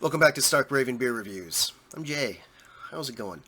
Welcome back to Stark Raving Beer Reviews. I'm Jay. How's it going?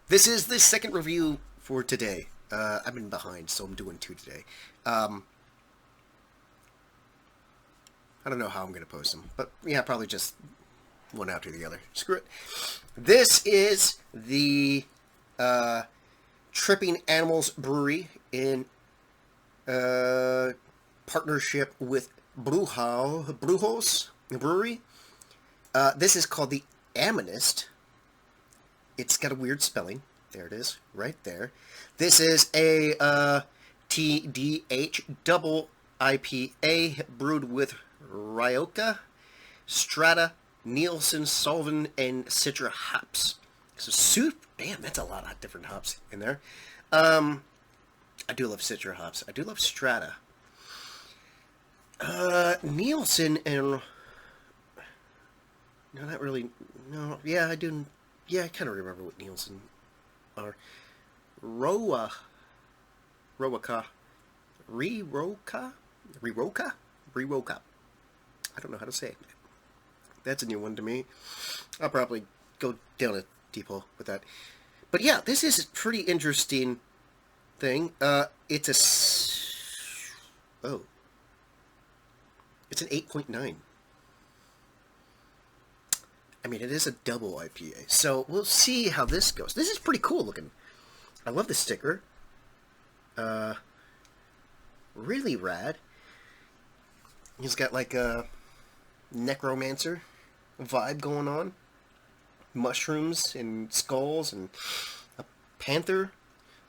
This is the second review for today. I've been behind, so I'm doing two today. I don't know how I'm going to post them, but yeah, probably just one after the other. Screw it. This is the Tripping Animals Brewery in partnership with Brujos Brewery. This is called the Animist. It's got a weird spelling. There it is, right there. This is a TDH Double IPA brewed with Rioja, Strata, Nielsen, Solven, and Citra hops. So damn, that's a lot of different hops in there. I do love Citra hops. I do love Strata. Nielsen and... No, not really. No, yeah, I do. Yeah, I kind of remember what Nielsen are. Rioja. I don't know how to say it. That's a new one to me. I'll probably go down a deep hole with that. But yeah, this is a pretty interesting thing. It's an 8.9. I mean, it is a double IPA, so we'll see how this goes. This is pretty cool looking. I love the sticker. Really rad. He's got like a necromancer vibe going on. Mushrooms and skulls and a panther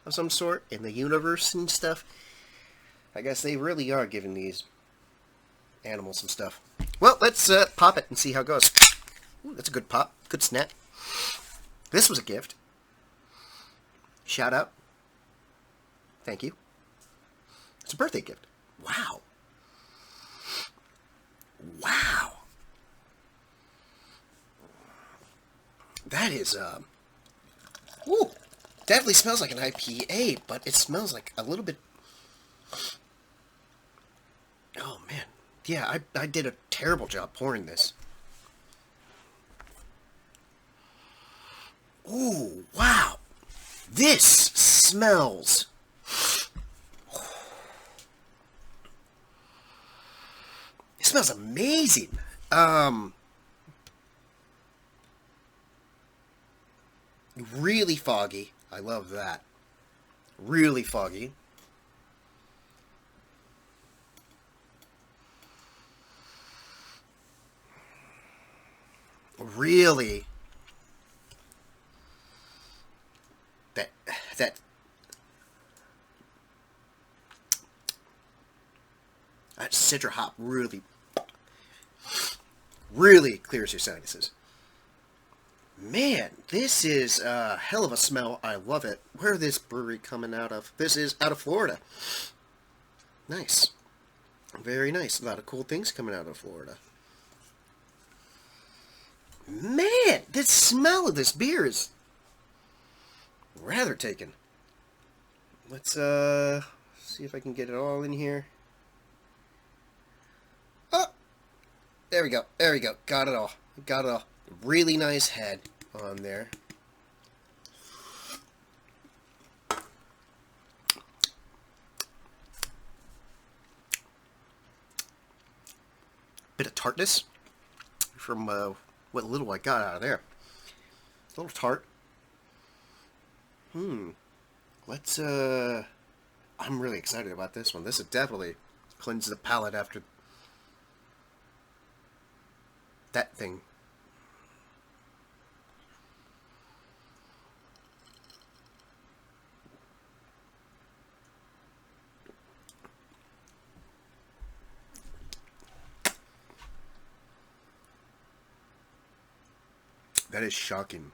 of some sort in the universe and stuff. I guess they really are giving these animals some stuff. Well, let's pop it and see how it goes. Ooh, that's a good pop. Good snap. This was a gift. Shout out. Thank you. It's a birthday gift. Wow. Wow. That is, ooh, definitely smells like an IPA, but it smells like a little bit... Oh, man. Yeah, I did a terrible job pouring this. Ooh, wow. This smells... It smells amazing. Really foggy. I love that. Really foggy. Really... That Citra hop really clears your sinuses. Man, this is a hell of a smell. I love it. Where is this brewery coming out of? This is out of Florida. Nice. Very nice. A lot of cool things coming out of Florida. Man, the smell of this beer is rather taken. Let's see if I can get it all in here. Oh, there we go. There we go. Got it all. Got it all. Really nice head on there. Bit of tartness from what little I got out of there. A little tart. Let's, I'm really excited about this one. This will definitely cleanse the palate after that thing. That is shocking.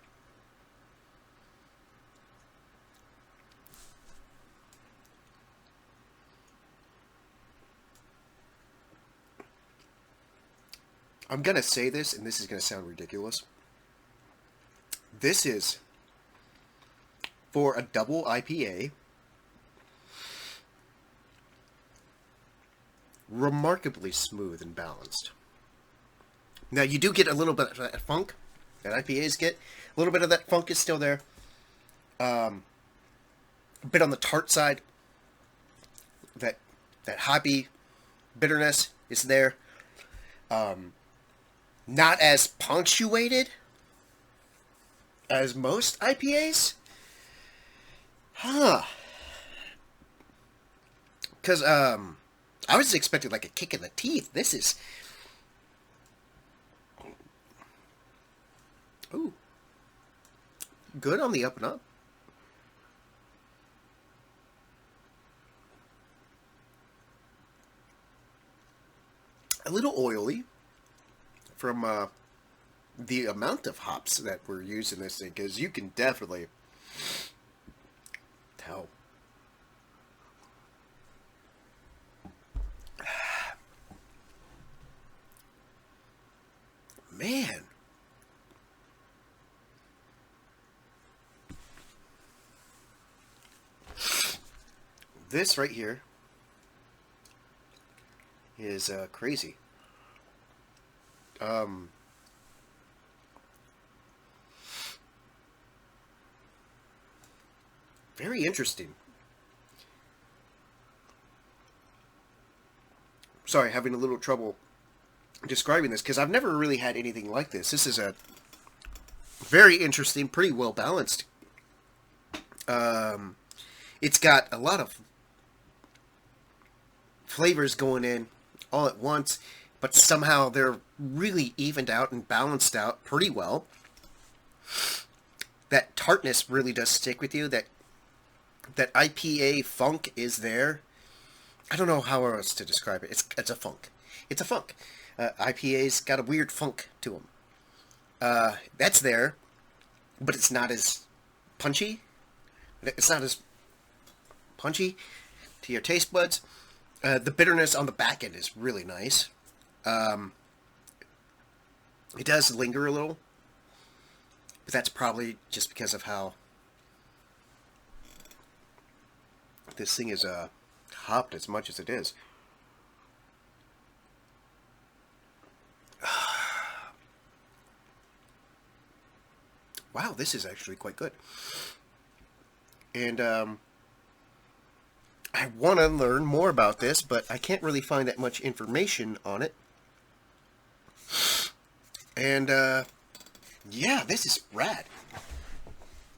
I'm going to say this, and this is going to sound ridiculous. This is, for a double IPA, remarkably smooth and balanced. Now, you do get a little bit of that funk that IPAs get. A little bit of that funk is still there. A bit on the tart side. That hoppy bitterness is there. Not as punctuated as most IPAs. Huh. Because, I was expecting like a kick in the teeth. This is... Ooh. Good on the up and up. A little oily from the amount of hops that were used in this thing, because you can definitely tell. Man. This right here is crazy. Very interesting. Sorry, having a little trouble describing this because I've never really had anything like this. This is a very interesting, pretty well balanced. It's got a lot of flavors going in all at once, but somehow they're really evened out and balanced out pretty well. That tartness really does stick with you. That IPA funk is there. I don't know how else to describe it. It's a funk. It's a funk. IPA's got a weird funk to them. That's there, but it's not as punchy. It's not as punchy to your taste buds. The bitterness on the back end is really nice. It does linger a little, but that's probably just because of how this thing is hopped as much as it is. Wow, this is actually quite good. And I want to learn more about this, but I can't really find that much information on it. And yeah, this is rad.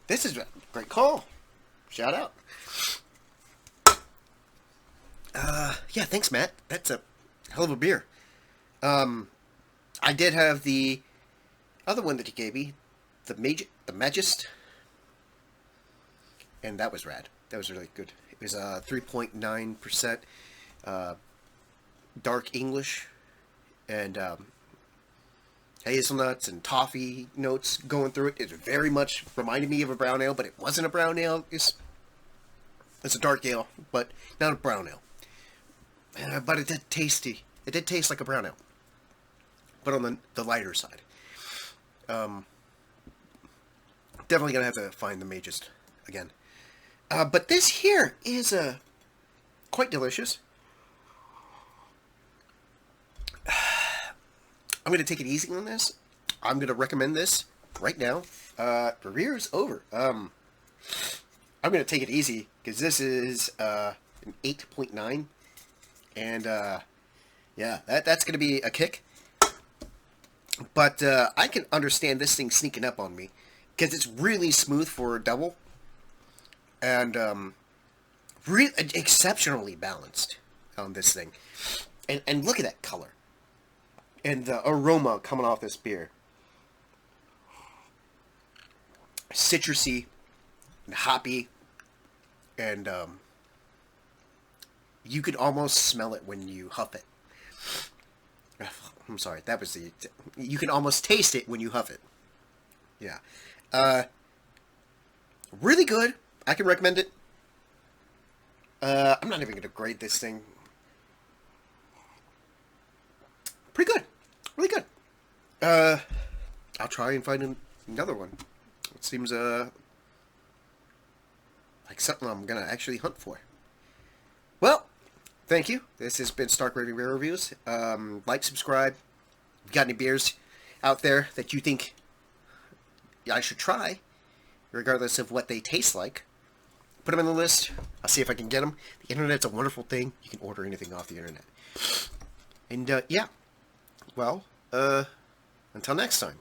This is a great call. Shout out. Yeah, thanks, Matt. That's a hell of a beer. I did have the other one that he gave me, the Magist, and that was rad. That was really good. It was 3.9% dark English, and hazelnuts and toffee notes going through it. It very much reminded me of a brown ale, but it wasn't a brown ale. It's a dark ale, but not a brown ale. But it did tasty. It did taste like a brown ale, but on the lighter side. Definitely gonna have to find the Magist again. But this here is quite delicious. I'm gonna take it easy on this. I'm gonna recommend this right now. Review is over. I'm gonna take it easy because this is an 8.9. And, yeah, that's going to be a kick. But I can understand this thing sneaking up on me. Because it's really smooth for a double. And exceptionally balanced on this thing. And look at that color. And the aroma coming off this beer. Citrusy. And hoppy. And, you could almost smell it when you huff it. I'm sorry, that was the... You can almost taste it when you huff it. Yeah. Really good. I can recommend it. I'm not even going to grade this thing. Pretty good. Really good. I'll try and find another one. It seems like something I'm going to actually hunt for. Well, thank you. This has been Stark Raving Beer Reviews. Like, subscribe. If you got any beers out there that you think I should try, regardless of what they taste like, put them on the list. I'll see if I can get them. The internet's a wonderful thing. You can order anything off the internet. And, yeah. Well, until next time.